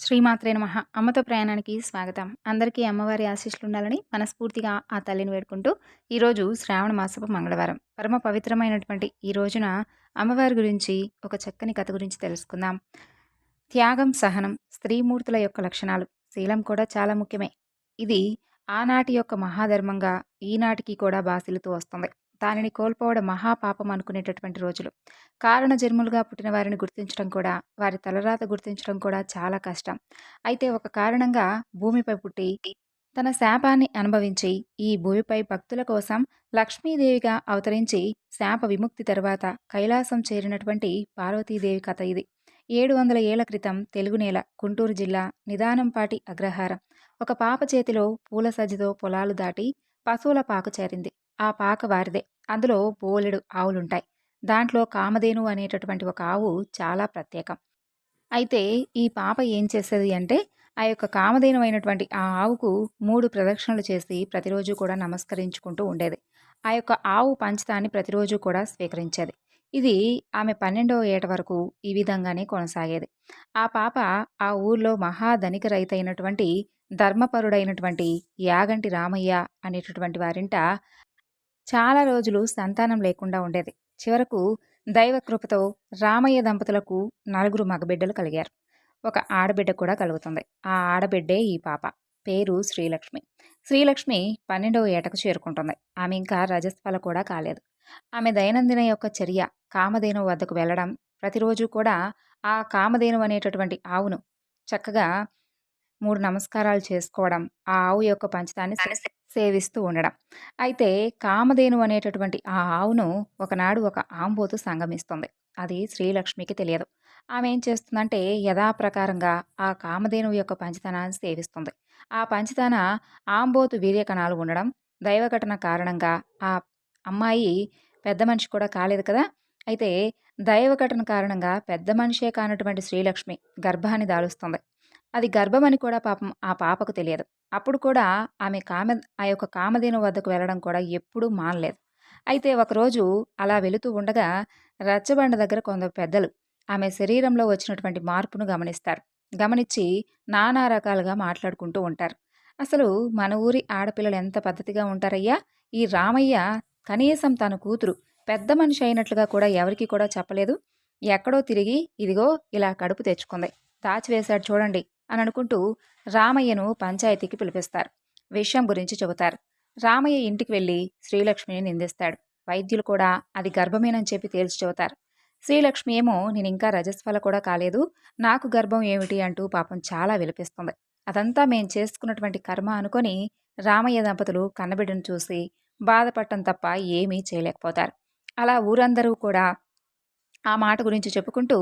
శ్రీమాత్రే నమః. అమ్మతో ప్రయాణానికి స్వాగతం. అందరికీ అమ్మవారి ఆశీస్సులు ఉండాలని మనస్ఫూర్తిగా ఆ తల్లిని వేడుకుంటూ, ఈరోజు శ్రావణ మాసపు మంగళవారం. పరమ పవిత్రమైనటువంటి ఈ రోజున అమ్మవారి గురించి ఒక చక్కని కథ గురించి తెలుసుకుందాం. త్యాగం, సహనం స్త్రీమూర్తుల యొక్క లక్షణాలు. శీలం కూడా చాలా ముఖ్యమే. ఇది ఆనాటి యొక్క మహాధర్మంగా ఈనాటికి కూడా బాసిల్లుతూ వస్తుంది. దానిని కోల్పోవడం మహాపాపం అనుకునేటటువంటి రోజులు. కారణ జన్ములుగా పుట్టిన వారిని గుర్తించడం కూడా, వారి తలరాత గుర్తించడం కూడా చాలా కష్టం. అయితే ఒక కారణంగా భూమిపై పుట్టి తన శాపాన్ని అనుభవించి ఈ భూమిపై భక్తుల కోసం లక్ష్మీదేవిగా అవతరించి శాప విముక్తి తర్వాత కైలాసం చేరినటువంటి పార్వతీదేవి కథ ఇది. 700 ఏళ్ల క్రితం తెలుగు నేల గుంటూరు జిల్లా నిదానంపాటి అగ్రహారం ఒక పాప చేతిలో పూల సజ్జతో పొలాలు దాటి పశువుల పాక చేరింది. ఆ పాక వారిదే. అందులో బోలెడు ఆవులుంటాయి. దాంట్లో కామధేను అనేటటువంటి ఒక ఆవు చాలా ప్రత్యేకం. అయితే ఈ పాప ఏం చేసేది అంటే, ఆ యొక్క కామధేనువైనటువంటి ఆ ఆవుకు 3 ప్రదక్షిణలు చేసి ప్రతిరోజు కూడా నమస్కరించుకుంటూ ఉండేది. ఆ యొక్క ఆవు పంచతాన్ని ప్రతిరోజు కూడా స్వీకరించేది. ఇది ఆమె 12వ ఏట వరకు ఈ విధంగానే కొనసాగేది. ఆ పాప ఆ ఊర్లో మహాధనిక రైతైనటువంటి ధర్మపరుడైనటువంటి యాగంటి రామయ్య అనేటటువంటి వారింట చాలా రోజులు సంతానం లేకుండా ఉండేది. చివరకు దైవకృపతో రామయ్య దంపతులకు 4 మగబిడ్డలు కలిగారు. ఒక ఆడబిడ్డ కూడా కలుగుతుంది. ఆ ఆడబిడ్డే ఈ పాప. పేరు శ్రీలక్ష్మి. శ్రీలక్ష్మి 12వ ఏటకు చేరుకుంటుంది. ఆమె ఇంకా రజస్వల కూడా కాలేదు. ఆమె దైనందిన యొక్క చర్య కామధేనువు వద్దకు వెళ్ళడం, ప్రతిరోజు కూడా ఆ కామధేనువు అనేటటువంటి ఆవును చక్కగా 3 నమస్కారాలు చేసుకోవడం, ఆ ఆవు యొక్క పంచదాన్ని సేవిస్తూ ఉండడం. అయితే కామధేను అనేటటువంటి ఆ ఆవును ఒకనాడు ఒక ఆంబోతు సంగమిస్తుంది. అది శ్రీలక్ష్మికి తెలియదు. ఆమె ఏం చేస్తుందంటే యథాప్రకారంగా ఆ కామధేనువు యొక్క పంచదానాన్ని సేవిస్తుంది. ఆ పంచదాన ఆంబోతు వీర్యకణాలు ఉండడం, దైవఘటన కారణంగా ఆ అమ్మాయి పెద్ద మనిషి కూడా కాలేదు కదా! అయితే దైవఘటన కారణంగా పెద్ద మనిషే కానటువంటి శ్రీలక్ష్మి గర్భాన్ని దాలుస్తుంది. అది గర్భమని కూడా పాపం ఆ పాపకు తెలియదు. అప్పుడు కూడా ఆమె ఆ యొక్క కామధేను వద్దకు వెళ్ళడం కూడా ఎప్పుడూ మానలేదు. అయితే ఒకరోజు అలా వెళుతూ ఉండగా రచ్చబండ దగ్గర కొందరు పెద్దలు ఆమె శరీరంలో వచ్చినటువంటి మార్పును గమనిస్తారు. గమనించి నానా రకాలుగా మాట్లాడుకుంటూ ఉంటారు. అసలు మన ఊరి ఆడపిల్లలు ఎంత పద్ధతిగా ఉంటారయ్యా! ఈ రామయ్య కనీసం తన కూతురు పెద్ద మనిషి అయినట్లుగా కూడా ఎవరికీ కూడా చెప్పలేదు. ఎక్కడో తిరిగి ఇదిగో ఇలా కడుపు తెచ్చుకుంది. దాచివేశాడు చూడండి అని అనుకుంటూ రామయ్యను పంచాయతీకి పిలిపిస్తారు. విషయం గురించి చెబుతారు. రామయ్య ఇంటికి వెళ్ళి శ్రీలక్ష్మిని నిందిస్తాడు. వైద్యులు కూడా అది గర్భమేనని చెప్పి తేల్చి చెబుతారు. శ్రీలక్ష్మి ఏమో నేను ఇంకా రజస్వల కూడా కాలేదు, నాకు గర్భం ఏమిటి అంటూ పాపం చాలా విలపిస్తుంది. అదంతా మేం చేసుకున్నటువంటి కర్మ అనుకొని రామయ్య దంపతులు కన్నబిడ్డను చూసి బాధపడటం తప్ప ఏమీ చేయలేకపోతారు. అలా ఊరందరూ కూడా ఆ మాట గురించి చెప్పుకుంటూ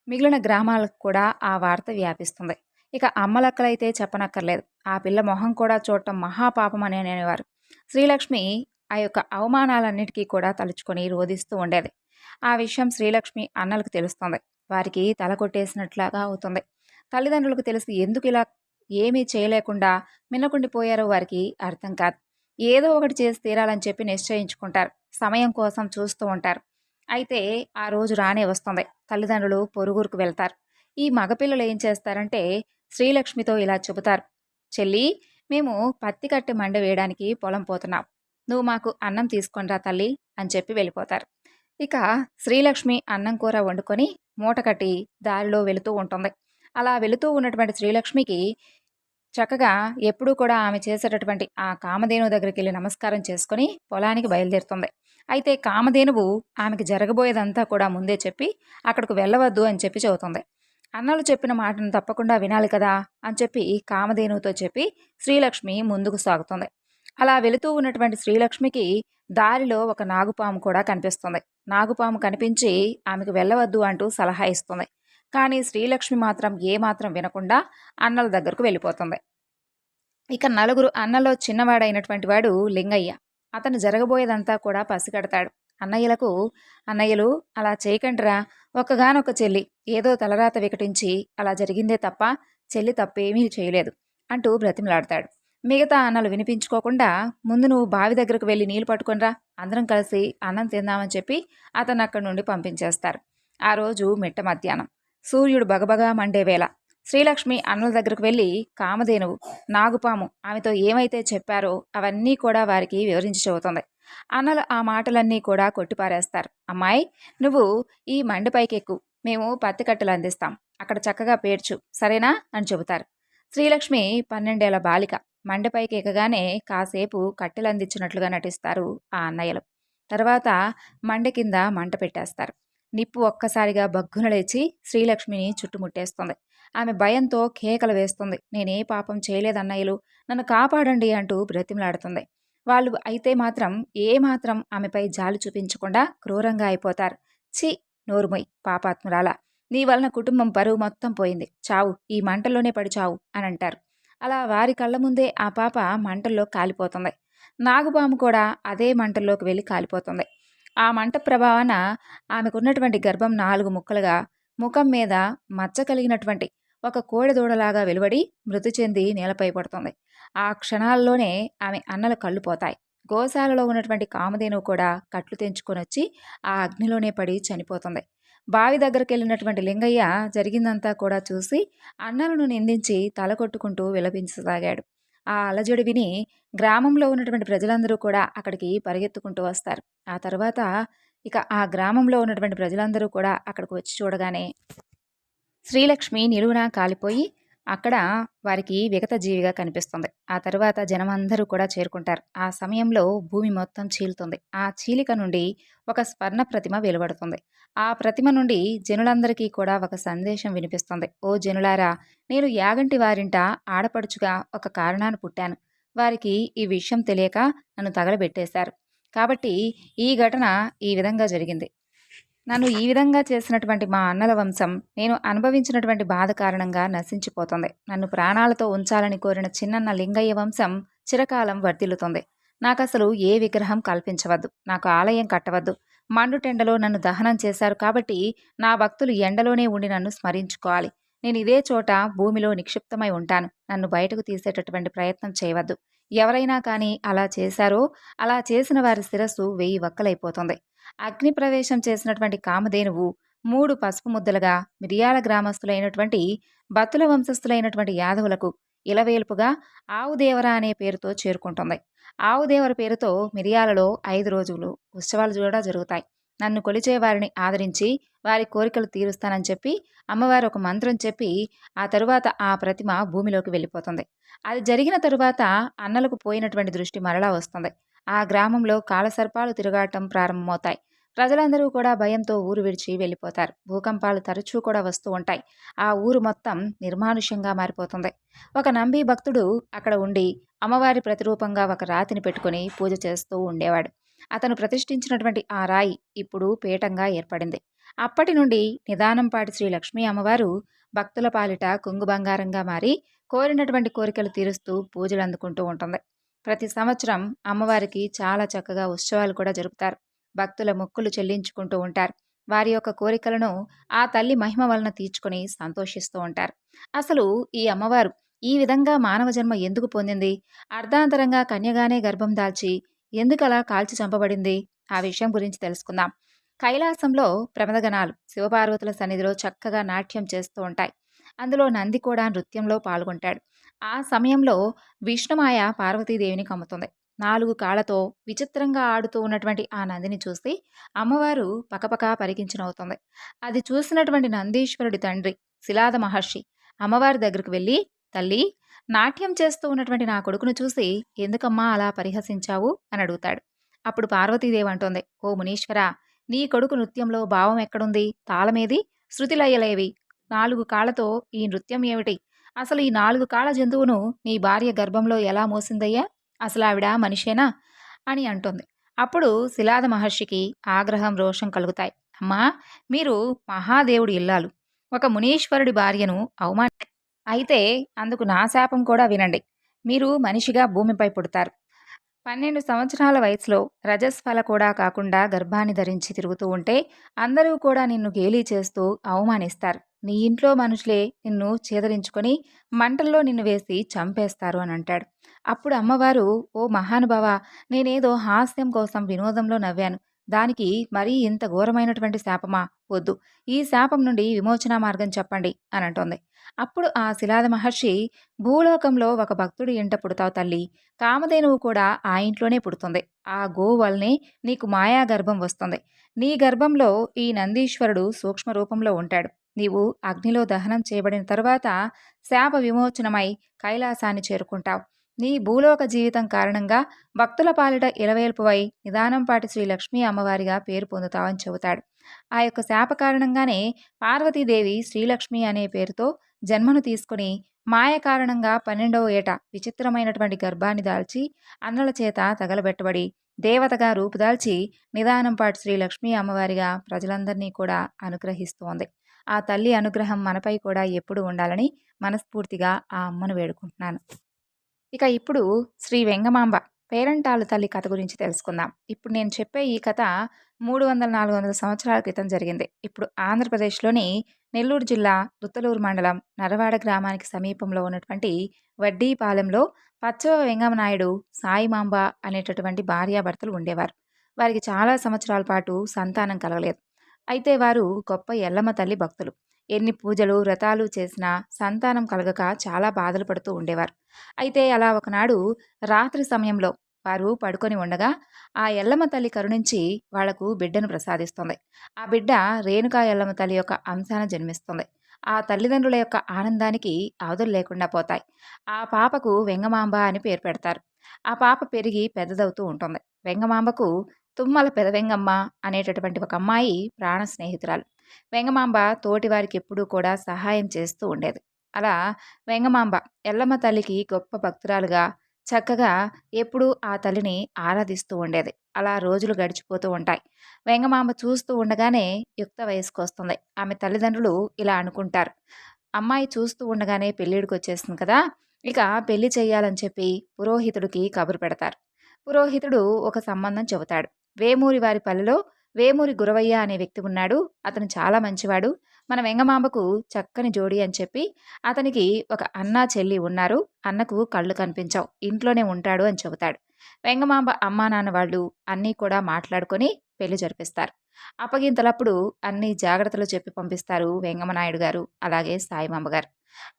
మిగిలిన గ్రామాలకు కూడా ఆ వార్త వ్యాపిస్తుంది. ఇక అమ్మలక్కలైతే చెప్పనక్కర్లేదు. ఆ పిల్ల మొహం కూడా చూడటం మహాపాపం అని అనేవారు. శ్రీలక్ష్మి ఆ యొక్క అవమానాలన్నిటికీ కూడా తలుచుకొని రోధిస్తూ ఉండేది. ఆ విషయం శ్రీలక్ష్మి అన్నలకు తెలుస్తుంది. వారికి తల కొట్టేసినట్లాగా అవుతుంది. తల్లిదండ్రులకు తెలిసి ఎందుకు ఇలా ఏమీ చేయలేకుండా మిన్నకుండిపోయారో వారికి అర్థం కాదు. ఏదో ఒకటి చేసి తీరాలని చెప్పి నిశ్చయించుకుంటారు. సమయం కోసం చూస్తూ ఉంటారు. అయితే ఆ రోజు రానే వస్తుంది. తల్లిదండ్రులు పొరుగురుకు వెళ్తారు. ఈ మగపిల్లలు ఏం చేస్తారంటే శ్రీలక్ష్మితో ఇలా చెబుతారు. చెల్లి, మేము పత్తి కట్టె మండ వేయడానికి పొలం పోతున్నాం. నువ్వు మాకు అన్నం తీసుకొనిరా తల్లి అని చెప్పి వెళ్ళిపోతారు. ఇక శ్రీలక్ష్మి అన్నం కూర వండుకొని మూట కట్టి దారిలో వెళుతూ ఉంటుంది. అలా వెళుతూ ఉన్నటువంటి శ్రీలక్ష్మికి చక్కగా ఎప్పుడూ కూడా ఆమె చేసేటటువంటి ఆ కామధేనువు దగ్గరికి వెళ్ళి నమస్కారం చేసుకొని పొలానికి బయలుదేరుతుంది. అయితే కామధేనువు ఆమెకి జరగబోయేదంతా కూడా ముందే చెప్పి అక్కడికి వెళ్ళవద్దు అని చెప్పి చెబుతుంది. అన్నలు చెప్పిన మాటను తప్పకుండా వినాలి కదా అని చెప్పి కామధేనువుతో చెప్పి శ్రీలక్ష్మి ముందుకు సాగుతుంది. అలా వెళుతూ ఉన్నటువంటి శ్రీలక్ష్మికి దారిలో ఒక నాగుపాము కూడా కనిపిస్తుంది. నాగుపాము కనిపించి ఆమెకు వెళ్ళవద్దు అంటూ సలహా ఇస్తుంది. కానీ శ్రీలక్ష్మి మాత్రం ఏమాత్రం వినకుండా అన్నల దగ్గరకు వెళ్ళిపోతుంది. ఇక 4 అన్నల్లో చిన్నవాడైనటువంటి వాడు లింగయ్య. అతను జరగబోయేదంతా కూడా పసిగడతాడు. అన్నయ్యలకు, అన్నయ్యలు అలా చేయకండిరా, ఒక్కగానొక్క చెల్లి, ఏదో తలరాత వికటించి అలా జరిగిందే తప్ప చెల్లి తప్పేమీ చేయలేదు అంటూ బ్రతిమలాడతాడు. మిగతా అన్నలు వినిపించుకోకుండా ముందు నువ్వు బావి దగ్గరకు వెళ్ళి నీళ్లు పట్టుకొనిరా, అందరం కలిసి అన్నం తిందామని చెప్పి అతను అక్కడి నుండి పంపించేస్తారు. ఆ రోజు మిట్ట మధ్యాహ్నం సూర్యుడు బగబగా మండే వేళ శ్రీలక్ష్మి అన్నల దగ్గరకు వెళ్ళి కామధేనువు, నాగుపాము ఆమెతో ఏమైతే చెప్పారో అవన్నీ కూడా వారికి వివరించి చెబుతుంది. అన్నలు ఆ మాటలన్నీ కూడా కొట్టిపారేస్తారు. అమ్మాయి, నువ్వు ఈ మండిపైకి ఎక్కు, మేము పత్తి కట్టెలు అందిస్తాం, అక్కడ చక్కగా పేర్చు, సరేనా అని చెబుతారు. శ్రీలక్ష్మి 12 ఏళ్ల బాలిక. మండిపైకి ఎక్కగానే కాసేపు కట్టెలు అందించినట్లుగా నటిస్తారు ఆ అన్నయ్యలు. తర్వాత మండ కింద మంట పెట్టేస్తారు. నిప్పు ఒక్కసారిగా బగ్గున లేచి శ్రీలక్ష్మిని చుట్టుముట్టేస్తుంది. ఆమె భయంతో కేకలు వేస్తుంది. నేనే పాపం చేయలేదన్నయ్యలు, నన్ను కాపాడండి అంటూ బ్రతిమలాడుతుంది. వాళ్ళు అయితే మాత్రం ఏమాత్రం ఆమెపై జాలి చూపించకుండా క్రూరంగా అయిపోతారు. ఛీ, నోరుమొయ్ పాపాత్మురాలా, నీ వలన కుటుంబం పరువు మొత్తం పోయింది, చావు, ఈ మంటల్లోనే పడి చావు అని అంటారు. అలా వారి కళ్ళ ముందే ఆ పాప మంటల్లో కాలిపోతుంది. నాగుపాము కూడా అదే మంటల్లోకి వెళ్ళి కాలిపోతుంది. ఆ మంట ప్రభావాన ఆమెకున్నటువంటి గర్భం 4 ముక్కలుగా, ముఖం మీద మచ్చ కలిగినటువంటి ఒక కోడెదూడలాగా వెలువడి మృతి చెంది నేలపై పడుతుంది. ఆ క్షణాల్లోనే ఆమె అన్నల కళ్ళు పోతాయి. గోశాలలో ఉన్నటువంటి కామధేనువు కూడా కట్లు తెంచుకొని వచ్చి ఆ అగ్నిలోనే పడి చనిపోతుంది. బావి దగ్గరికి వెళ్ళినటువంటి లింగయ్య జరిగిందంతా కూడా చూసి అన్నలను నిందించి తల కొట్టుకుంటూ విలపించసాగాడు. ఆ అలజడి విని గ్రామంలో ఉన్నటువంటి ప్రజలందరూ కూడా అక్కడికి పరిగెత్తుకుంటూ వస్తారు. ఆ తర్వాత ఇక ఆ గ్రామంలో ఉన్నటువంటి ప్రజలందరూ కూడా అక్కడికి వచ్చి చూడగానే శ్రీలక్ష్మి నిలువునా కాలిపోయి అక్కడ వారికి విగత జీవిగా కనిపిస్తుంది. ఆ తర్వాత జనమందరూ కూడా చేరుకుంటారు. ఆ సమయంలో భూమి మొత్తం చీలుతుంది. ఆ చీలిక నుండి ఒక స్వర్ణ ప్రతిమ వెలువడుతుంది. ఆ ప్రతిమ నుండి జనులందరికీ కూడా ఒక సందేశం వినిపిస్తుంది. ఓ జనులారా, నేను యాగంటి వారింట ఆడపడుచుగా ఒక కారణాన్ని పుట్టాను. వారికి ఈ విషయం తెలియక నన్ను తగలబెట్టేశారు. కాబట్టి ఈ ఘటన ఈ విధంగా జరిగింది. నన్ను ఈ విధంగా చేసినటువంటి మా అన్నల వంశం నేను అనుభవించినటువంటి బాధ కారణంగా నశించిపోతుంది. నన్ను ప్రాణాలతో ఉంచాలని కోరిన చిన్నన్న లింగయ్య వంశం చిరకాలం వర్ధిల్లుతుంది. నాకసలు ఏ విగ్రహం కల్పించవద్దు, నాకు ఆలయం కట్టవద్దు. మండుటెండలో నన్ను దహనం చేశారు కాబట్టి నా భక్తులు ఎండలోనే ఉండి నన్ను స్మరించుకోవాలి. నేను ఇదే చోట భూమిలో నిక్షిప్తమై ఉంటాను. నన్ను బయటకు తీసేటటువంటి ప్రయత్నం చేయవద్దు. ఎవరైనా కానీ అలా చేశారో అలా చేసిన వారి శిరస్సు 1000 వక్కలైపోతుంది. అగ్ని ప్రవేశం చేసినటువంటి కామధేనువు 3 పసుపు ముద్దలుగా మిరియాల గ్రామస్తులైనటువంటి బత్తుల వంశస్థులైనటువంటి యాదవులకు ఇలవేల్పుగా ఆవుదేవర అనే పేరుతో చేరుకుంటుంది. ఆవుదేవర పేరుతో మిరియాలలో 5 రోజులు ఉత్సవాలు కూడా జరుగుతాయి. నన్ను కొలిచే వారిని ఆదరించి వారి కోరికలు తీరుస్తానని చెప్పి అమ్మవారు ఒక మంత్రం చెప్పి ఆ తరువాత ఆ ప్రతిమ భూమిలోకి వెళ్ళిపోతుంది. అది జరిగిన తరువాత అన్నలకు పోయినటువంటి దృష్టి మరలా వస్తుంది. ఆ గ్రామంలో కాలసర్పాలు తిరగాటం ప్రారంభమవుతాయి. ప్రజలందరూ కూడా భయంతో ఊరు విడిచి వెళ్ళిపోతారు. భూకంపాలు తరచూ కూడా వస్తూ ఉంటాయి. ఆ ఊరు మొత్తం నిర్మానుష్యంగా మారిపోతుంది. ఒక నంబి భక్తుడు అక్కడ ఉండి అమ్మవారి ప్రతిరూపంగా ఒక రాతిని పెట్టుకుని పూజ చేస్తూ ఉండేవాడు. అతను ప్రతిష్ఠించినటువంటి ఆ రాయి ఇప్పుడు పీఠంగా ఏర్పడింది. అప్పటి నుండి నిదానంపాటి శ్రీ లక్ష్మీ అమ్మవారు భక్తుల పాలిట కుంగు బంగారంగా మారి కోరినటువంటి కోరికలు తీరుస్తూ పూజలు అందుకుంటూ ఉంటుంది. ప్రతి సంవత్సరం అమ్మవారికి చాలా చక్కగా ఉత్సవాలు కూడా జరుపుతారు. భక్తుల మొక్కులు చెల్లించుకుంటూ ఉంటారు. వారి యొక్క కోరికలను ఆ తల్లి మహిమ వలన తీర్చుకొని సంతోషిస్తూ ఉంటారు. అసలు ఈ అమ్మవారు ఈ విధంగా మానవ జన్మ ఎందుకు పొందింది? అర్ధాంతరంగా కన్యగానే గర్భం దాల్చి ఎందుకలా కాల్చి చంపబడింది? ఆ విషయం గురించి తెలుసుకుందాం. కైలాసంలో ప్రమదగణాలు శివపార్వతుల సన్నిధిలో చక్కగా నాట్యం చేస్తూ ఉంటాయి. అందులో నంది కూడా నృత్యంలో పాల్గొంటాడు. ఆ సమయంలో విష్ణుమాయ పార్వతీదేవిని కమ్ముతుంది. 4 కాళ్లతో విచిత్రంగా ఆడుతూ ఉన్నటువంటి ఆ నందిని చూసి అమ్మవారు పకపకా పరికించనవుతుంది. అది చూసినటువంటి నందీశ్వరుడి తండ్రి శిలాద మహర్షి అమ్మవారి దగ్గరకు వెళ్ళి, తల్లి, నాట్యం చేస్తూ ఉన్నటువంటి నా కొడుకును చూసి ఎందుకమ్మా అలా పరిహసించావు అని అడుగుతాడు. అప్పుడు పార్వతీదేవి అంటోంది, ఓ మునీశ్వర, నీ కొడుకు నృత్యంలో భావం ఎక్కడుంది? తాళమేది? శృతిలయ్యలేవి? 4 కాళ్లతో ఈ నృత్యం ఏమిటి? అసలు ఈ 4 కాళ్ల జంతువును నీ భార్య గర్భంలో ఎలా మోసిందయ్యా? అసలు ఆవిడ మనిషేనా అని అంటుంది. అప్పుడు శిలాద మహర్షికి ఆగ్రహం, రోషం కలుగుతాయి. అమ్మా, మీరు మహాదేవుడి ఇల్లాలు, ఒక మునీశ్వరుడి భార్యను అవమాన అయితే అందుకు నా శాపం కూడా వినండి. మీరు మనిషిగా భూమిపై పుడతారు. 12 సంవత్సరాల వయసులో రజస్ఫల కూడా కాకుండా గర్భాన్ని ధరించి తిరుగుతూ ఉంటే అందరూ కూడా నిన్ను గేలీ చేస్తూ అవమానిస్తారు. నీ ఇంట్లో మనుషులే నిన్ను చేదరించుకొని మంటల్లో నిన్ను వేసి చంపేస్తారు అని అంటాడు. అప్పుడు అమ్మవారు, ఓ మహానుభావ, నేనేదో హాస్యం కోసం వినోదంలో నవ్వాను. దానికి మరీ ఇంత ఘోరమైనటువంటి శాపమా? వద్దు. ఈ శాపం నుండి విమోచన మార్గం చెప్పండి అని అంటోంది. అప్పుడు ఆ శిలాద మహర్షి, భూలోకంలో ఒక భక్తుడి ఇంట పుడతావు తల్లి. కామధేనువు కూడా ఆ ఇంట్లోనే పుడుతుంది. ఆ గోవు వల్లనే నీకు మాయా గర్భం వస్తుంది. నీ గర్భంలో ఈ నందీశ్వరుడు సూక్ష్మ రూపంలో ఉంటాడు. నీవు అగ్నిలో దహనం చేయబడిన తరువాత శాప విమోచనమై కైలాసాన్ని చేరుకుంటావు. నీ భూలోక జీవితం కారణంగా భక్తుల పాలిట ఇలవేల్పువై నిదానంపాటి శ్రీ లక్ష్మీ అమ్మవారిగా పేరు పొందుతావని చెబుతాడు. ఆ యొక్క శాప కారణంగానే పార్వతీదేవి శ్రీలక్ష్మి అనే పేరుతో జన్మను తీసుకుని మాయ కారణంగా 12వ ఏట విచిత్రమైనటువంటి గర్భాన్ని దాల్చి అన్నల చేత తగలబెట్టబడి దేవతగా రూపుదాల్చి నిదానంపాటి శ్రీ లక్ష్మీ అమ్మవారిగా ప్రజలందరినీ కూడా అనుగ్రహిస్తోంది. ఆ తల్లి అనుగ్రహం మనపై కూడా ఎప్పుడు ఉండాలని మనస్ఫూర్తిగా ఆ అమ్మను వేడుకుంటున్నాను. ఇక ఇప్పుడు శ్రీ వెంగమాంబ పేరంటాలు తల్లి కథ గురించి తెలుసుకుందాం. ఇప్పుడు నేను చెప్పే ఈ కథ 300, 400 సంవత్సరాల క్రితం జరిగింది. ఇప్పుడు ఆంధ్రప్రదేశ్‌లోని నెల్లూరు జిల్లా దుత్తలూరు మండలం నరవాడ గ్రామానికి సమీపంలో ఉన్నటువంటి వడ్డీపాలెంలో పచ్చవ వెంగమనాయుడు, సాయిమాంబ అనేటటువంటి భార్యాభర్తలు ఉండేవారు. వారికి చాలా సంవత్సరాల పాటు సంతానం కలగలేదు. అయితే వారు గొప్ప ఎల్లమ్మ తల్లి భక్తులు. ఎన్ని పూజలు, వ్రతాలు చేసినా సంతానం కలగక చాలా బాధలు పడుతూ ఉండేవారు. అయితే అలా ఒకనాడు రాత్రి సమయంలో వారు పడుకొని ఉండగా ఆ ఎల్లమ్మ తల్లి కరుణించి వాళ్లకు బిడ్డను ప్రసాదిస్తుంది. ఆ బిడ్డ రేణుకా ఎల్లమ్మ తల్లి యొక్క అంశాన జన్మిస్తుంది. ఆ తల్లిదండ్రుల యొక్క ఆనందానికి అవధులు లేకుండా పోతాయి. ఆ పాపకు వెంగమాంబ అని పేరు పెడతారు. ఆ పాప పెరిగి పెద్దదవుతూ ఉంటుంది. వెంగమాంబకు తుమ్మల పెదవెంగమ్మ అనేటటువంటి ఒక అమ్మాయి ప్రాణ స్నేహితురాలు. వెంగమాంబ తోటివారికి ఎప్పుడూ కూడా సహాయం చేస్తూ ఉండేది. అలా వెంగమాంబ ఎల్లమ్మ తల్లికి గొప్ప భక్తురాలుగా చక్కగా ఎప్పుడూ ఆ తల్లిని ఆరాధిస్తూ ఉండేది. అలా రోజులు గడిచిపోతూ ఉంటాయి. వెంగమాంబ చూస్తూ ఉండగానే యుక్త వయస్సుకు వస్తుంది. ఆమె తల్లిదండ్రులు ఇలా అనుకుంటారు, అమ్మాయి చూస్తూ ఉండగానే పెళ్ళిడికి వచ్చేస్తుంది కదా, ఇక పెళ్లి చెయ్యాలని చెప్పి పురోహితుడికి కబురు పెడతారు. పురోహితుడు ఒక సంబంధం చెబుతాడు. వేమూరి వారి పల్లెలో వేమూరి గురవయ్య అనే వ్యక్తి ఉన్నాడు. అతను చాలా మంచివాడు. మన వెంగమాంబకు చక్కని జోడి అని చెప్పి అతనికి ఒక అన్న చెల్లి ఉన్నారు. అన్నకు కళ్ళు కనిపించవు, ఇంట్లోనే ఉంటాడు అని చెబుతాడు. వెంగమాంబ అమ్మా నాన్న వాళ్ళు అన్నీ కూడా మాట్లాడుకొని పెళ్లి జరిపిస్తారు. అప్పగింతలప్పుడు అన్ని జాగ్రత్తలు చెప్పి పంపిస్తారు వెంగమనాయుడు గారు, అలాగే సాయిమాంబ గారు.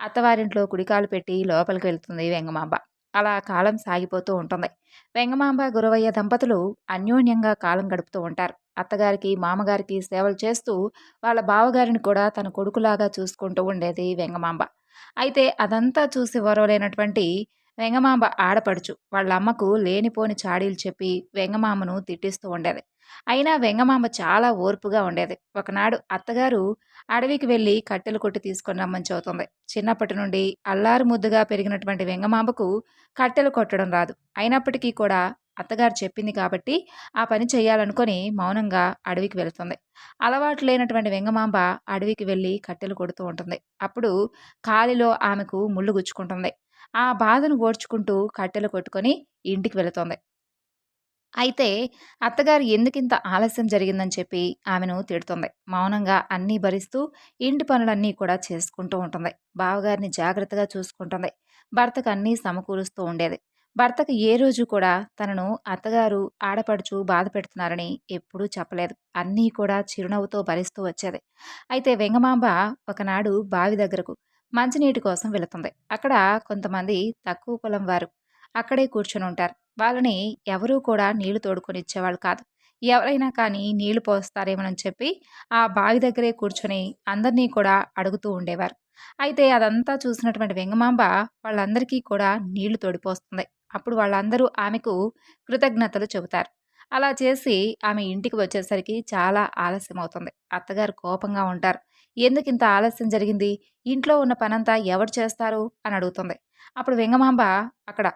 అత్తవారింట్లో కుడికాలు పెట్టి లోపలికి వెళ్తుంది వెంగమాంబ. అలా కాలం సాగిపోతూ ఉంటుంది. వెంగమాంబ గురవయ్య దంపతులు అన్యోన్యంగా కాలం గడుపుతూ ఉంటారు. అత్తగారికి, మామగారికి సేవలు చేస్తూ వాళ్ళ బావగారిని కూడా తన కొడుకులాగా చూసుకుంటూ ఉండేది వెంగమాంబ. అయితే అదంతా చూసి ఓర్వలేనటువంటి వెంగమాంబ ఆడపడుచు వాళ్ళ అమ్మకు లేనిపోని చాడీలు చెప్పి వెంగమాంబను తిట్టిస్తూ ఉండేది. అయినా వెంగమాంబ చాలా ఓర్పుగా ఉండేది. ఒకనాడు అత్తగారు అడవికి వెళ్ళి కట్టెలు కొట్టి తీసుకొని రమ్మని చెబుతుంది. చిన్నప్పటి నుండి అల్లారు ముద్దుగా పెరిగినటువంటి వెంగమాంబకు కట్టెలు కొట్టడం రాదు. అయినప్పటికీ కూడా అత్తగారు చెప్పింది కాబట్టి ఆ పని చేయాలనుకొని మౌనంగా అడవికి వెళుతుంది. అలవాటు లేనటువంటి వెంగమాంబ అడవికి వెళ్ళి కట్టెలు కొడుతూ ఉంటుంది. అప్పుడు కాలిలో ఆమెకు ముళ్ళు గుచ్చుకుంటుంది. ఆ బాధను ఓడ్చుకుంటూ కట్టెలు కొట్టుకొని ఇంటికి వెళుతుంది. అయితే అత్తగారు ఎందుకింత ఆలస్యం జరిగిందని చెప్పి ఆమెను తిడుతుంది. మౌనంగా అన్నీ భరిస్తూ ఇంటి పనులన్నీ కూడా చేసుకుంటూ ఉంటుంది. బావగారిని జాగ్రత్తగా చూసుకుంటుంది. భర్తకు అన్నీ సమకూరుస్తూ ఉండేది. భర్తకు ఏ రోజు కూడా తనను అత్తగారు, ఆడపడుచు బాధ పెడుతున్నారని ఎప్పుడూ చెప్పలేదు. అన్నీ కూడా చిరునవ్వుతో భరిస్తూ వచ్చేది. అయితే వెంగమాంబ ఒకనాడు బావి దగ్గరకు మంచినీటి కోసం వెళుతుంది. అక్కడ కొంతమంది తక్కువ కులం వారు అక్కడే కూర్చొని ఉంటారు. వాళ్ళని ఎవరూ కూడా నీళ్లు తోడుకొని ఇచ్చేవాళ్ళు కాదు. ఎవరైనా కానీ నీళ్లు పోస్తారేమోనని చెప్పి ఆ బావి దగ్గరే కూర్చొని అందరినీ కూడా అడుగుతూ ఉండేవారు. అయితే అదంతా చూసినటువంటి వెంగమాంబ వాళ్ళందరికీ కూడా నీళ్లు తోడిపోస్తుంది. అప్పుడు వాళ్ళందరూ ఆమెకు కృతజ్ఞతలు చెబుతారు. అలా చేసి ఆమె ఇంటికి వచ్చేసరికి చాలా ఆలస్యం అవుతుంది. అత్తగారు కోపంగా ఉంటారు. ఎందుకింత ఆలస్యం జరిగింది? ఇంట్లో ఉన్న పనంతా ఎవరు చేస్తారు అని అడుగుతుంది. అప్పుడు వెంగమాంబ అక్కడ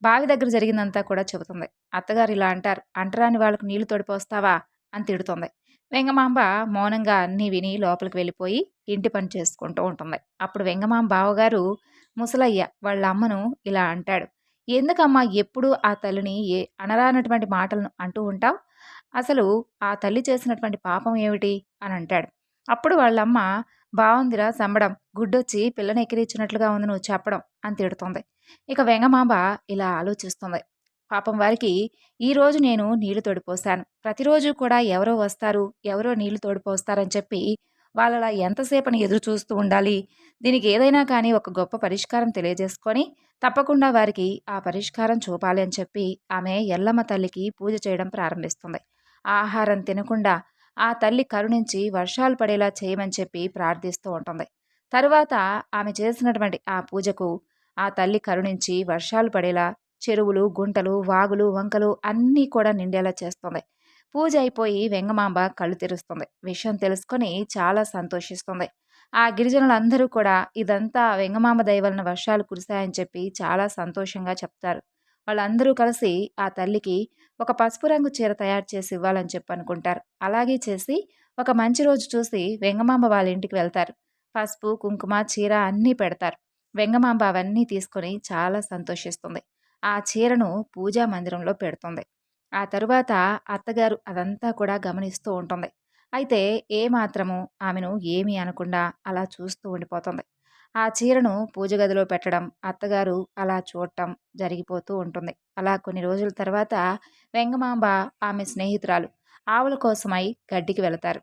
బావి దగ్గర జరిగిందంతా కూడా చెబుతుంది. అత్తగారు ఇలా అంటారు, అంటరాని వాళ్ళకు నీళ్లు తోడిపోస్తావా అని తిడుతుంది. వెంగమాంబ మౌనంగా అన్నీ విని లోపలికి వెళ్ళిపోయి ఇంటి పని చేసుకుంటూ ఉంటుంది. అప్పుడు వెంగమాంబ బావగారు ముసలయ్య వాళ్ళ అమ్మను ఇలా అంటాడు, ఎందుకమ్మా ఎప్పుడూ ఆ తల్లిని అనరానటువంటి మాటలను అంటూ ఉంటావు? అసలు ఆ తల్లి చేసినటువంటి పాపం ఏమిటి అని అంటాడు. అప్పుడు వాళ్ళమ్మ, బావుందిరా సంబడం, గుడ్డొచ్చి పిల్లని ఎక్కిరిచ్చినట్లుగా ఉంది నువ్వు చెప్పడం అని తిడుతుంది. ఇక వెంగమాంబ ఇలా ఆలోచిస్తుంది. పాపం వారికి ఈరోజు నేను నీళ్లు తోడిపోశాను. ప్రతిరోజు కూడా ఎవరో వస్తారు, ఎవరో నీళ్లు తోడిపోస్తారని చెప్పి వాళ్ళలా ఎంతసేపని ఎదురు చూస్తూ ఉండాలి. దీనికి ఏదైనా కానీ ఒక గొప్ప పరిష్కారం తెలియజేసుకొని తప్పకుండా వారికి ఆ పరిష్కారం చూపాలి అని చెప్పి ఆమె ఎల్లమ్మ తల్లికి పూజ చేయడం ప్రారంభిస్తుంది. ఆహారం తినకుండా ఆ తల్లి కరుణించి వర్షాలు పడేలా చేయమని చెప్పి ప్రార్థిస్తూ ఉంటుంది. తరువాత ఆమె చేసినటువంటి ఆ పూజకు ఆ తల్లి కరుణించి వర్షాలు పడేలా చెరువులు, గుంటలు, వాగులు, వంకలు అన్నీ కూడా నిండేలా చేస్తుంది. పూజ అయిపోయి వెంగమాంబ కళ్ళు తెరుస్తుంది. విషయం తెలుసుకొని చాలా సంతోషిస్తుంది. ఆ గిరిజనులందరూ కూడా ఇదంతా వెంగమాంబ దయ వలన వర్షాలు కురిశాయని చెప్పి చాలా సంతోషంగా చెప్తారు. వాళ్ళందరూ కలిసి ఆ తల్లికి ఒక పసుపు రంగు చీర తయారు చేసి ఇవ్వాలని చెప్పి అనుకుంటారు. అలాగే చేసి ఒక మంచి రోజు చూసి వెంగమాంబ వాళ్ళ ఇంటికి వెళ్తారు. పసుపు, కుంకుమ, చీర అన్నీ పెడతారు. వెంగమాంబ అవన్నీ తీసుకొని చాలా సంతోషిస్తుంది. ఆ చీరను పూజా మందిరంలో పెడుతుంది. ఆ తరువాత అత్తగారు అదంతా కూడా గమనిస్తూ ఉంటుంది. అయితే ఏమాత్రము ఆమెను ఏమీ అనకుండా అలా చూస్తూ ఉండిపోతుంది. ఆ చీరను పూజ గదిలో పెట్టడం, అత్తగారు అలా చూడటం జరిగిపోతూ ఉంటుంది. అలా కొన్ని రోజుల తర్వాత వెంగమాంబ ఆమె స్నేహితురాలు ఆవుల కోసమై గడ్డికి వెళతారు.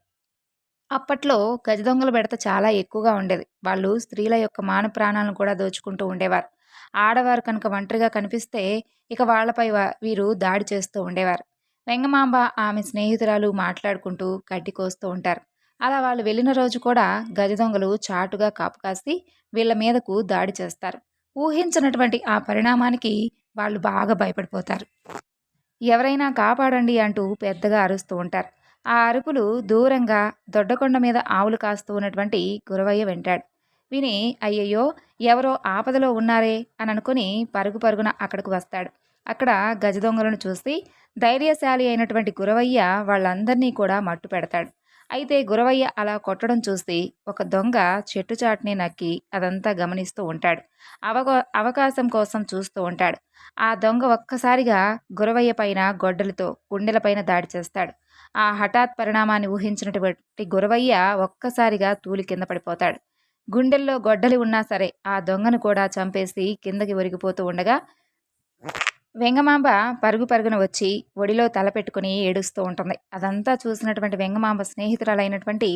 అప్పట్లో గజదొంగల బెడత చాలా ఎక్కువగా ఉండేది. వాళ్ళు స్త్రీల యొక్క మాన ప్రాణాలను కూడా దోచుకుంటూ ఉండేవారు. ఆడవారు కనుక ఒంటరిగా కనిపిస్తే ఇక వాళ్ళపై వీరు దాడి చేస్తూ ఉండేవారు. వెంగమాంబ ఆమె స్నేహితురాలు మాట్లాడుకుంటూ గడ్డి కోస్తూ ఉంటారు. అలా వాళ్ళు వెళ్ళిన రోజు కూడా గజదొంగలు చాటుగా కాపు కాసి వీళ్ళ మీదకు దాడి చేస్తారు. ఊహించినటువంటి ఆ పరిణామానికి వాళ్ళు బాగా భయపడిపోతారు. ఎవరైనా కాపాడండి అంటూ పెద్దగా అరుస్తూ ఉంటారు. ఆ అరుపులు దూరంగా దొడ్డకొండ మీద ఆవులు కాస్తూ ఉన్నటువంటి గురవయ్య వింటాడు. విని అయ్యయ్యో ఎవరో ఆపదలో ఉన్నారే అని అనుకుని పరుగు పరుగున అక్కడికి వస్తాడు. అక్కడ గజదొంగలను చూసి ధైర్యశాలి అయినటువంటి గురవయ్య వాళ్ళందరినీ కూడా మట్టు పెడతాడు. అయితే గురవయ్య అలా కొట్టడం చూసి ఒక దొంగ చెట్టు చాటుని నక్కి అదంతా గమనిస్తూ ఉంటాడు. అవకాశం కోసం చూస్తూ ఉంటాడు. ఆ దొంగ ఒక్కసారిగా గురవయ్య పైన గొడ్డలితో గుండెలపైన దాడి చేస్తాడు. ఆ హఠాత్ పరిణామాన్ని ఊహించినటువంటి గురవయ్య ఒక్కసారిగా తూలి కింద పడిపోతాడు. గుండెల్లో గొడ్డలి ఉన్నా సరే ఆ దొంగను కూడా చంపేసి కిందకి ఒరిగిపోతూ ఉండగా వెంగమాంబ పరుగు పరుగున వచ్చి ఒడిలో తల పెట్టుకుని ఏడుస్తూ ఉంటుంది. అదంతా చూసినటువంటి వెంగమాంబ స్నేహితురాలైనటువంటి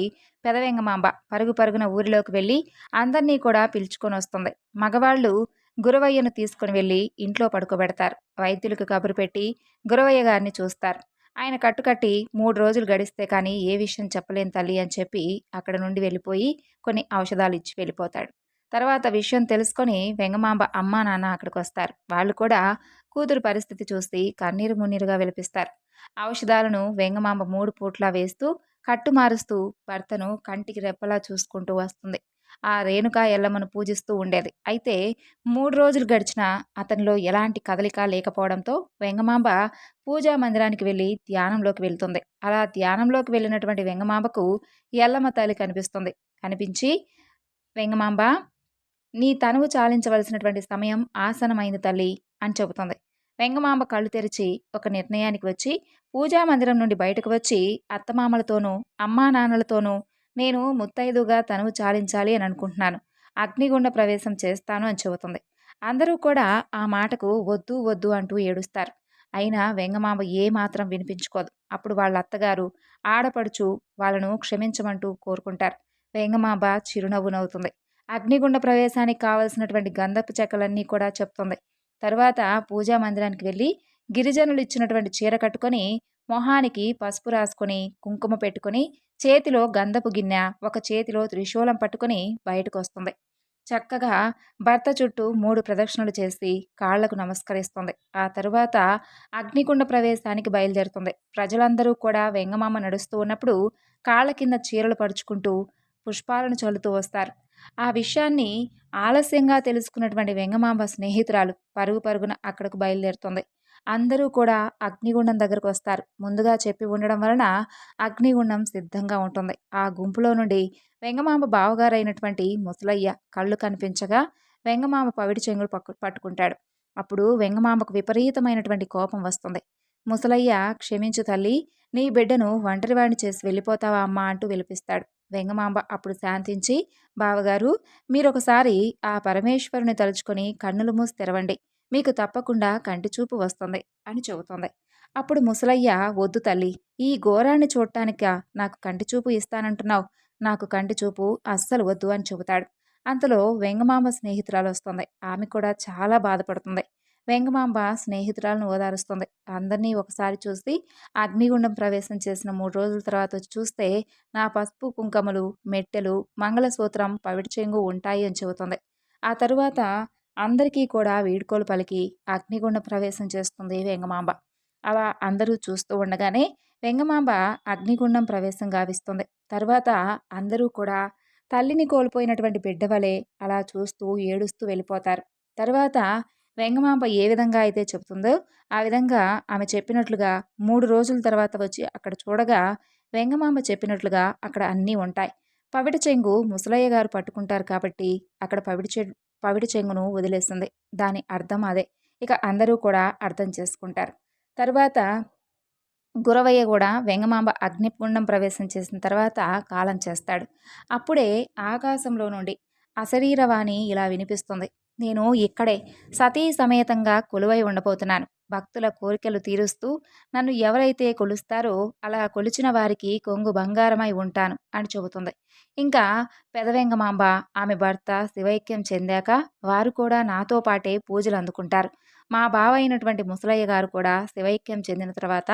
పెద వెంగమాంబ పరుగు పరుగున ఊరిలోకి వెళ్ళి అందరినీ కూడా పిలుచుకొని వస్తుంది. మగవాళ్ళు గురవయ్యను తీసుకుని వెళ్ళి ఇంట్లో పడుకోబెడతారు. వైద్యులకు కబురు పెట్టి గురవయ్య గారిని చూస్తారు. ఆయన కట్టుకట్టి 3 రోజులు గడిస్తే కానీ ఏ విషయం చెప్పలేని తల్లి అని చెప్పి అక్కడ నుండి వెళ్ళిపోయి కొన్ని ఔషధాలు ఇచ్చి వెళ్ళిపోతాడు. తర్వాత విషయం తెలుసుకొని వెంగమాంబ అమ్మా నాన్న అక్కడికి వస్తారు. వాళ్ళు కూడా కూతురు పరిస్థితి చూసి కన్నీరు మున్నీరుగా విలపిస్తారు. ఔషధాలను వెంగమాంబ 3 పూట్లా వేస్తూ కట్టు మారుస్తూ భర్తను కంటికి రెప్పలా చూసుకుంటూ వస్తుంది. ఆ రేణుకా ఎల్లమ్మను పూజిస్తూ ఉండేది. అయితే 3 రోజులు గడిచినా అతనిలో ఎలాంటి కదలిక లేకపోవడంతో వెంగమాంబ పూజా మందిరానికి వెళ్ళి ధ్యానంలోకి వెళ్తుంది. అలా ధ్యానంలోకి వెళ్ళినటువంటి వెంగమాంబకు ఎల్లమ్మ తల్లి కనిపిస్తుంది. కనిపించి వెంగమాంబ నీ తనువు చాలించవలసినటువంటి సమయం ఆసనమైంది తల్లి అని చెబుతుంది. వెంగమాంబ కళ్ళు తెరిచి ఒక నిర్ణయానికి వచ్చి పూజా మందిరం నుండి బయటకు వచ్చి అత్తమామలతోనూ అమ్మా నాన్నలతోనూ నేను ముత్తైదుగా తనువు చాలించాలి అని అనుకుంటున్నాను. అగ్నిగుండ ప్రవేశం చేస్తాను అని చెబుతుంది. అందరూ కూడా ఆ మాటకు వద్దు వద్దు అంటూ ఏడుస్తారు. అయినా వెంగమాంబ ఏమాత్రం వినిపించుకోదు. అప్పుడు వాళ్ళ అత్తగారు ఆడపడుచు వాళ్ళను క్షమించమంటూ కోరుకుంటారు. వెంగమాంబ చిరునవ్వు నవ్వుతుంది. అగ్నిగుండ ప్రవేశానికి కావలసినటువంటి గంధపు చెక్కలన్నీ కూడా చెప్తుంది. తరువాత పూజా మందిరానికి వెళ్ళి గిరిజనులు ఇచ్చినటువంటి చీర కట్టుకొని మొహానికి పసుపు రాసుకొని కుంకుమ పెట్టుకొని చేతిలో గంధపు గిన్నె ఒక చేతిలో త్రిశూలం పట్టుకొని బయటకు వస్తుంది. చక్కగా భర్త చుట్టూ 3 ప్రదక్షిణలు చేసి కాళ్లకు నమస్కరిస్తుంది. ఆ తరువాత అగ్నికుండ ప్రవేశానికి బయలుదేరుతుంది. ప్రజలందరూ కూడా వెంగమామ నడుస్తూ ఉన్నప్పుడు కాళ్ల కింద చీరలు పరుచుకుంటూ పుష్పాలను చల్లుతూ వస్తారు. ఆ విషయాన్ని ఆలస్యంగా తెలుసుకున్నటువంటి వెంగమాంబ స్నేహితురాలు పరుగు పరుగున అక్కడకు బయలుదేరుతుంది. అందరూ కూడా అగ్నిగుండం దగ్గరకు వస్తారు. ముందుగా చెప్పి ఉండడం వలన అగ్నిగుండం సిద్ధంగా ఉంటుంది. ఆ గుంపులో నుండి వెంగమాంబ బావగారైనటువంటి ముసలయ్య కళ్ళు కనిపించగా వెంగమాంబ పవిడి చెంగులు పట్టుకుంటాడు. అప్పుడు వెంగమాంబకు విపరీతమైనటువంటి కోపం వస్తుంది. ముసలయ్య క్షమించు తల్లి, నీ బిడ్డను ఒంటరివాణ్ణి చేసి వెళ్ళిపోతావా అమ్మా అంటూ విలిపిస్తాడు. వెంగమాంబ అప్పుడు శాంతించి బావగారు మీరొకసారి ఆ పరమేశ్వరుని తలుచుకొని కన్నులు మూసి తెరవండి. మీకు తప్పకుండా కంటి చూపు వస్తుంది అని చెబుతుంది. అప్పుడు ముసలయ్య, వద్దు తల్లి, ఈ ఘోరాన్ని చూడటానికా నాకు కంటి చూపు ఇస్తానంటున్నావు? నాకు కంటి చూపు అస్సలు వద్దు అని చెబుతాడు. అంతలో వెంగమాంబ స్నేహితురాలొస్తుంది. ఆమె కూడా చాలా బాధపడుతుంది. వెంగమాంబ స్నేహితురాలను ఓదారుస్తుంది. అందరినీ ఒకసారి చూసి, అగ్నిగుండం ప్రవేశం చేసిన 3 రోజుల తర్వాత వచ్చి చూస్తే, నా పసుపు కుంకుమలు, మెట్టెలు, మంగళసూత్రం, పవిటి చెంగు ఉంటాయి అని చెబుతుంది. ఆ తరువాత అందరికీ కూడా వీడ్కోలు పలికి అగ్నిగుండ ప్రవేశం చేస్తుంది వెంగమాంబ. అలా అందరూ చూస్తూ ఉండగానే వెంగమాంబ అగ్నిగుండం ప్రవేశం గావిస్తుంది. తర్వాత అందరూ కూడా తల్లిని కోల్పోయినటువంటి బిడ్డ వలె అలా చూస్తూ, ఏడుస్తూ వెళ్ళిపోతారు. తర్వాత వెంగమాంబ ఏ విధంగా అయితే చెప్తుందో, ఆ విధంగా ఆమె చెప్పినట్లుగా 3 రోజుల తర్వాత వచ్చి అక్కడ చూడగా, వెంగమాంబ చెప్పినట్లుగా అక్కడ అన్నీ ఉంటాయి. పవిట చెంగు ముసలయ్య గారు పట్టుకుంటారు కాబట్టి, అక్కడ పవిట చెంగును వదిలేస్తుంది. దాని అర్థం అదే. ఇక అందరూ కూడా అర్థం చేసుకుంటారు. తర్వాత గురవయ్య కూడా వెంగమాంబ అగ్నిగుండం ప్రవేశం చేసిన తర్వాత కాలం చేస్తాడు. అప్పుడే ఆకాశంలో నుండి అశరీరవాణి ఇలా వినిపిస్తుంది. నేను ఇక్కడే సతీ సమేతంగా కొలువై ఉండబోతున్నాను. భక్తుల కోరికలు తీరుస్తూ నన్ను ఎవరైతే కొలుస్తారో అలా కొలిచిన వారికి కొంగు బంగారమై ఉంటాను అని చెబుతుంది. ఇంకా పెదవెంగమాంబ, ఆమె భర్త శివైక్యం చెందాక వారు కూడా నాతో పాటే పూజలు అందుకుంటారు. మా బావ అయినటువంటి ముసలయ్య గారు కూడా శివైక్యం చెందిన తర్వాత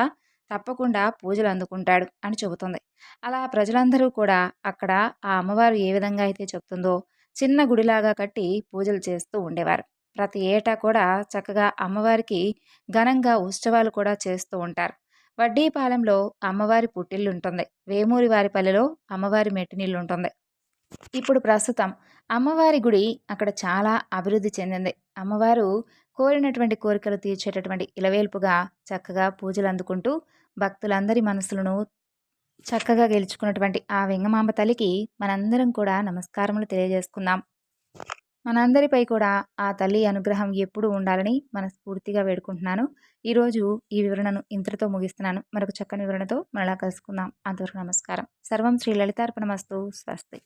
తప్పకుండా పూజలు అందుకుంటాడు అని చెబుతుంది. అలా ప్రజలందరూ కూడా అక్కడ ఆ అమ్మవారు ఏ విధంగా అయితే చెప్తుందో చిన్న గుడిలాగా కట్టి పూజలు చేస్తూ ఉండేవారు. ప్రతి ఏటా కూడా చక్కగా అమ్మవారికి ఘనంగా ఉత్సవాలు కూడా చేస్తూ ఉంటారు. వడ్డీపాలెంలో అమ్మవారి పుట్టిల్లుంటుంది. వేమూరి వారిపల్లెలో అమ్మవారి మెట్టినిల్లుంటుంది. ఇప్పుడు ప్రస్తుతం అమ్మవారి గుడి అక్కడ చాలా అభివృద్ధి చెందింది. అమ్మవారు కోరినటువంటి కోరికలు తీర్చేటటువంటి ఇలవేల్పుగా చక్కగా పూజలు అందుకుంటూ భక్తులందరి మనసులను చక్కగా గెలుచుకున్నటువంటి ఆ వెంగమాంబ తల్లికి మనందరం కూడా నమస్కారములు తెలియజేసుకుందాం. మనందరిపై కూడా ఆ తల్లి అనుగ్రహం ఎప్పుడూ ఉండాలని మనస్ఫూర్తిగా వేడుకుంటున్నాను. ఈరోజు ఈ వివరణను ఇంతటితో ముగిస్తున్నాను. మరొక చక్కని వివరణతో మరలా కలుసుకుందాం. అంతవరకు నమస్కారం. సర్వం శ్రీ లలితార్పణమస్తు. స్వస్తి.